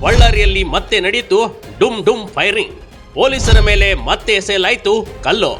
ಬಳ್ಳಾರಿಯಲ್ಲಿ ಮತ್ತೆ ನಡೆಯಿತು ಡುಮ್ ಡುಮ್ ಫೈರಿಂಗ್. ಪೊಲೀಸರ ಮೇಲೆ ಮತ್ತೆ ಎಸೆಯಲಾಯಿತು ಕಲ್ಲು.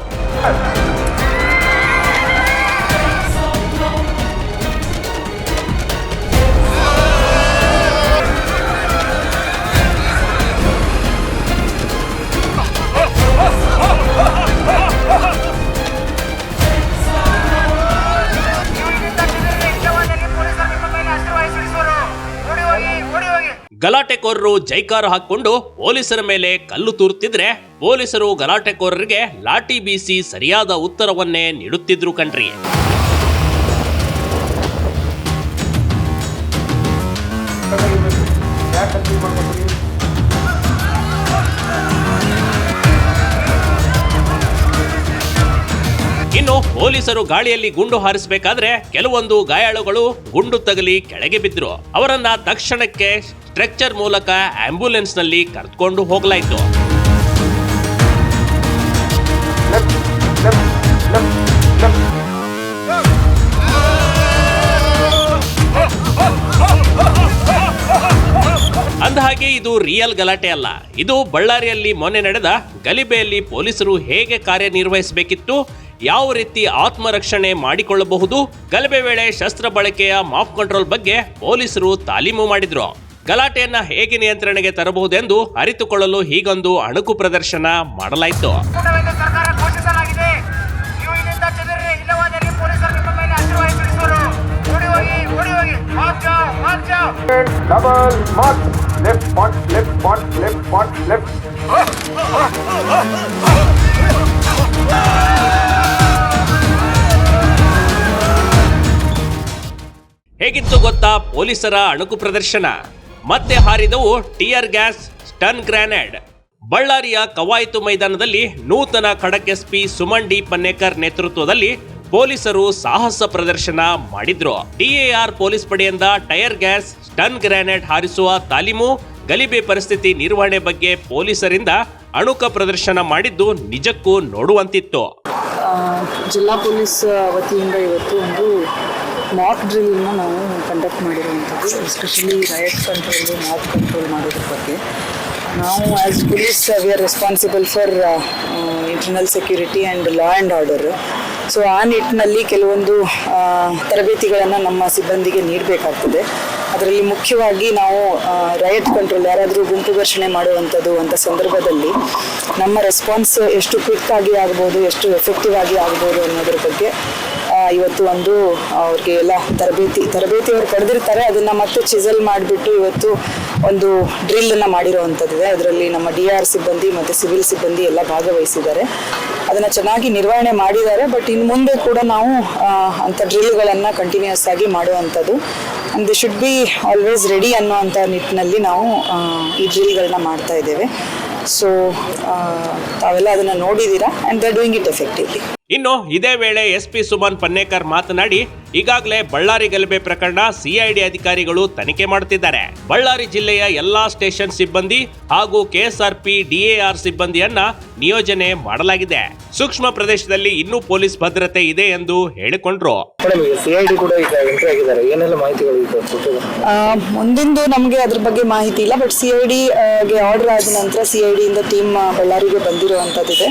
ಗಲಾಟೆಕೋರರು ಜೈಕಾರ ಹಾಕೊಂಡು ಪೊಲೀಸರ ಮೇಲೆ ಕಲ್ಲು ತೂರುತ್ತಿದ್ರೆ ಪೊಲೀಸರು ಗಲಾಟೆಕೋರರಿಗೆ ಲಾಠಿ ಬೀಸಿ ಸರಿಯಾದ ಉತ್ತರವನ್ನೇ ನೀಡುತ್ತಿದ್ರು ಕಣ್ರಿ. ಇನ್ನು ಪೊಲೀಸರು ಗಾಳಿಯಲ್ಲಿ ಗುಂಡು ಹಾರಿಸಬೇಕಾದ್ರೆ ಕೆಲವೊಂದು ಗಾಯಾಳುಗಳು ಗುಂಡು ತಗಲಿ ಕೆಳಗೆ ಬಿದ್ರು. ಅವರನ್ನ ತಕ್ಷಣಕ್ಕೆ ಸ್ಟ್ರೆಚರ್ ಮೂಲಕ ಆಂಬ್ಯುಲೆನ್ಸ್ ನಲ್ಲಿ ಕರೆದುಕೊಂಡು ಹೋಗಲಾಯಿತು. ಅಂದಹಾಗೆ ಇದು ರಿಯಲ್ ಗಲಾಟೆ ಅಲ್ಲ. ಇದು ಬಳ್ಳಾರಿಯಲ್ಲಿ ಮೊನ್ನೆ ನಡೆದ ಗಲಿಭೆಯಲ್ಲಿ ಪೊಲೀಸರು ಹೇಗೆ ಕಾರ್ಯನಿರ್ವಹಿಸಬೇಕಿತ್ತು, ಯಾವ ರೀತಿ ಆತ್ಮರಕ್ಷಣೆ ಮಾಡಿಕೊಳ್ಳಬಹುದು, ಗಲಭೆ ವೇಳೆ ಶಸ್ತ್ರ ಬಳಕೆಯ ಮಾಫ್ ಕಂಟ್ರೋಲ್ ಬಗ್ಗೆ ಪೊಲೀಸರು ತಾಲೀಮು ಮಾಡಿದ್ರು. ಗಲಾಟೆಯನ್ನ ಹೇಗೆ ನಿಯಂತ್ರಣೆಗೆ ತರಬಹುದೆಂದು ಅರಿತುಕೊಳ್ಳಲು ಹೀಗೊಂದು ಅಣುಕು ಪ್ರದರ್ಶನ ಮಾಡಲಾಯಿತು. ಹೇಗಿತ್ತು ಗೊತ್ತಾ ಪೊಲೀಸರ ಅಣುಕು ಪ್ರದರ್ಶನ? ಮತ್ತೆ ಹಾರಿದವು ಟಿಯರ್ ಗ್ಯಾಸ್, ಸ್ಟನ್ ಗ್ರಾನೇಡ್. ಬಳ್ಳಾರಿಯ ಕವಾಯತು ಮೈದಾನದಲ್ಲಿ ನೂತನ ಖಡಕ್ ಎಸ್ಪಿ ಸುಮನ್ ಡಿ ಪನ್ನೇಕರ್ ನೇತೃತ್ವದಲ್ಲಿ ಪೊಲೀಸರು ಸಾಹಸ ಪ್ರದರ್ಶನ ಮಾಡಿದ್ರು. ಡಿಎಆರ್ ಪೊಲೀಸ್ ಪಡೆಯಿಂದ ಟೈರ್ ಗ್ಯಾಸ್, ಸ್ಟನ್ ಗ್ರಾನೇಡ್ ಹಾರಿಸುವ ತಾಲೀಮು, ಗಲಿಭೆ ಪರಿಸ್ಥಿತಿ ನಿರ್ವಹಣೆ ಬಗ್ಗೆ ಪೊಲೀಸರಿಂದ ಅಣುಕ ಪ್ರದರ್ಶನ ಮಾಡಿದ್ದು ನಿಜಕ್ಕೂ ನೋಡುವಂತಿತ್ತು. ಜಿಲ್ಲಾ ಪೊಲೀಸ್ ವತಿಯಿಂದ ಇವತ್ತು ಒಂದು ಮಾಕ್ ಡ್ರಿಲ್ನ ನಾವು ಕಂಡಕ್ಟ್ ಮಾಡಿರುವಂಥದ್ದು. Especially riot control, mock control ಮಾಡೋದ್ರ ಬಗ್ಗೆ ನಾವು as police we are responsible for internal security and law and order. So ಆ ನಿಟ್ಟಿನಲ್ಲಿ ಕೆಲವೊಂದು ತರಬೇತಿಗಳನ್ನು ನಮ್ಮ ಸಿಬ್ಬಂದಿಗೆ ನೀಡಬೇಕಾಗ್ತದೆ. ಅದರಲ್ಲಿ ಮುಖ್ಯವಾಗಿ ನಾವು ರೈಟ್ ಕಂಟ್ರೋಲ್, ಯಾರಾದರೂ ಗುಂಪು ಘರ್ಷಣೆ ಮಾಡುವಂಥದ್ದು ಅಂತ ಸಂದರ್ಭದಲ್ಲಿ ನಮ್ಮ ರೆಸ್ಪಾನ್ಸ್ ಎಷ್ಟು ಕ್ವಿಕ್ ಆಗಿ ಆಗ್ಬೋದು, ಎಷ್ಟು ಎಫೆಕ್ಟಿವ್ ಆಗಿ ಆಗ್ಬೋದು ಅನ್ನೋದ್ರ ಬಗ್ಗೆ ಇವತ್ತು ಒಂದು ಅವ್ರಿಗೆ ಎಲ್ಲ ತರಬೇತಿ ಅವ್ರು ಪಡೆದಿರ್ತಾರೆ. ಅದನ್ನು ಮತ್ತೆ ಚಿಸಲ್ ಮಾಡಿಬಿಟ್ಟು ಇವತ್ತು ಒಂದು ಡ್ರಿಲ್ಲನ್ನು ಮಾಡಿರೋವಂಥದ್ದಿದೆ. ಅದರಲ್ಲಿ ನಮ್ಮ DAR ಸಿಬ್ಬಂದಿ ಮತ್ತು ಸಿವಿಲ್ ಸಿಬ್ಬಂದಿ ಎಲ್ಲ ಭಾಗವಹಿಸಿದ್ದಾರೆ. ಅದನ್ನು ಚೆನ್ನಾಗಿ ನಿರ್ವಹಣೆ ಮಾಡಿದ್ದಾರೆ. ಬಟ್ ಇನ್ನು ಮುಂದೆ ಕೂಡ ನಾವು ಅಂಥ ಡ್ರಿಲ್ಗಳನ್ನು ಕಂಟಿನ್ಯೂಸ್ ಆಗಿ ಮಾಡುವಂಥದ್ದು. And they should be always ready ಅನ್ನೋವಂಥ ನಿಟ್ಟಿನಲ್ಲಿ ನಾವು ಈ ಡ್ರಿಲ್ಗಳನ್ನ ಮಾಡ್ತಾ ಇದ್ದೇವೆ. ಸೊ ತಾವೆಲ್ಲ ಅದನ್ನು ನೋಡಿದ್ದೀರಾ and they are doing it effectively. ಇನ್ನು ಇದೇ ವೇಳೆ ಎಸ್ಪಿ ಸುಮನ್ ಪನ್ನೇಕರ್ ಮಾತನಾಡಿ, ಈಗಾಗಲೇ ಬಳ್ಳಾರಿ ಗಲಭೆ ಪ್ರಕರಣ ಸಿಐಡಿ ಅಧಿಕಾರಿಗಳು ತನಿಖೆ ಮಾಡುತ್ತಿದ್ದಾರೆ. ಬಳ್ಳಾರಿ ಜಿಲ್ಲೆಯ ಎಲ್ಲಾ ಸ್ಟೇಷನ್ ಸಿಬ್ಬಂದಿ ಹಾಗೂ ಕೆಎಸ್ಆರ್ಪಿ DAR ಸಿಬ್ಬಂದಿಯನ್ನ ನಿಯೋಜನೆ ಮಾಡಲಾಗಿದೆ. ಸೂಕ್ಷ್ಮ ಪ್ರದೇಶದಲ್ಲಿ ಇನ್ನೂ ಪೊಲೀಸ್ ಭದ್ರತೆ ಇದೆ ಎಂದು ಹೇಳಿಕೊಂಡ್ರು. ಸಿಐಡಿ ಕೂಡ ಈಗ ಎಂಟ್ರಿ ಆಗಿದ್ದಾರೆ, ಏನೆಲ್ಲ ಮಾಹಿತಿಗಳು ಮುಂದಿಂದು ನಮಗೆ ಅದ್ರ ಬಗ್ಗೆ ಮಾಹಿತಿ ಇಲ್ಲ. ಬಟ್ ಸಿಐಡಿಗೆ ಆರ್ಡರ್ ಆದ ನಂತರ ಸಿಐಡಿಯಿಂದ ಟೀಮ್ ಬಳ್ಳಾರಿಗೆ ಬಂದಿರುವಂಥದ್ದಿದೆ.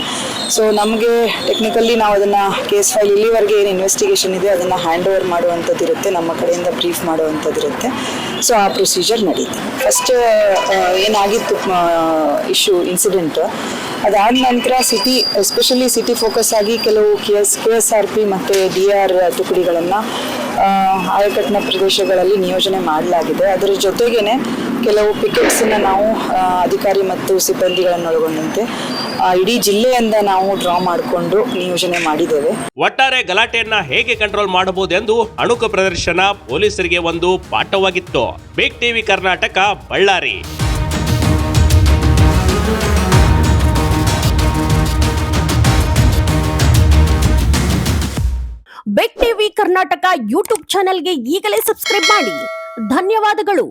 ಸೊ ನಮಗೆ ಟೆಕ್ನಿಕಲಿ ನಾವು ಅದನ್ನು ಕೇಸ್ ಫೈಲ್ ಇಲ್ಲಿವರೆಗೆ ಏನು ಇನ್ವೆಸ್ಟಿಗೇಷನ್ ಇದೆ ಅದನ್ನು ಹ್ಯಾಂಡ್ ಓವರ್ ಮಾಡುವಂಥದ್ದು ಇರುತ್ತೆ, ನಮ್ಮ ಕಡೆಯಿಂದ ಬ್ರೀಫ್ ಮಾಡುವಂಥದ್ದು ಇರುತ್ತೆ. ಸೊ ಆ ಪ್ರೊಸೀಜರ್ ನಡೀತು. ಫಸ್ಟ್ ಏನಾಗಿತ್ತು ಇಶ್ಯೂ ಇನ್ಸಿಡೆಂಟ್, ಅದಾದ ನಂತರ ಸಿಟಿ, ಎಸ್ಪೆಷಲಿ ಸಿಟಿ ಫೋಕಸ್ ಆಗಿ ಕೆಲವು KSRP ಮತ್ತು DAR ತುಕಡಿಗಳನ್ನು ಆಯಕಟ್ಟಿನ ಪ್ರದೇಶಗಳಲ್ಲಿ ನಿಯೋಜನೆ ಮಾಡಲಾಗಿದೆ. ಅದರ ಜೊತೆಗೇನೆ ಕೆಲವು ಪಿಕೆಟ್ಸನ್ನು ನಾವು ಅಧಿಕಾರಿ ಮತ್ತು ಸಿಬ್ಬಂದಿಗಳನ್ನೊಳಗೊಂಡಂತೆ ಇಡೀ ಜಿಲ್ಲೆಯಿಂದ ನಾವು ಡ್ರಾ ಮಾಡಿಕೊಂಡು ನಿಯೋಜನೆ ಮಾಡಿದ್ದೇವೆ. ಒಟ್ಟಾರೆ ಗಲಾಟೆಯನ್ನ ಹೇಗೆ ಕಂಟ್ರೋಲ್ ಮಾಡಬಹುದೆಂದು ಅಣುಕ ಪ್ರದರ್ಶನ ಪೊಲೀಸರಿಗೆ ಒಂದು ಪಾಠವಾಗಿತ್ತು. Big TV Karnataka, Ballari. Big TV Karnataka YouTube ಚಾನೆಲ್ಗೆ ಈಗಲೇ ಸಬ್ಸ್ಕ್ರೈಬ್ ಮಾಡಿ. ಧನ್ಯವಾದಗಳು.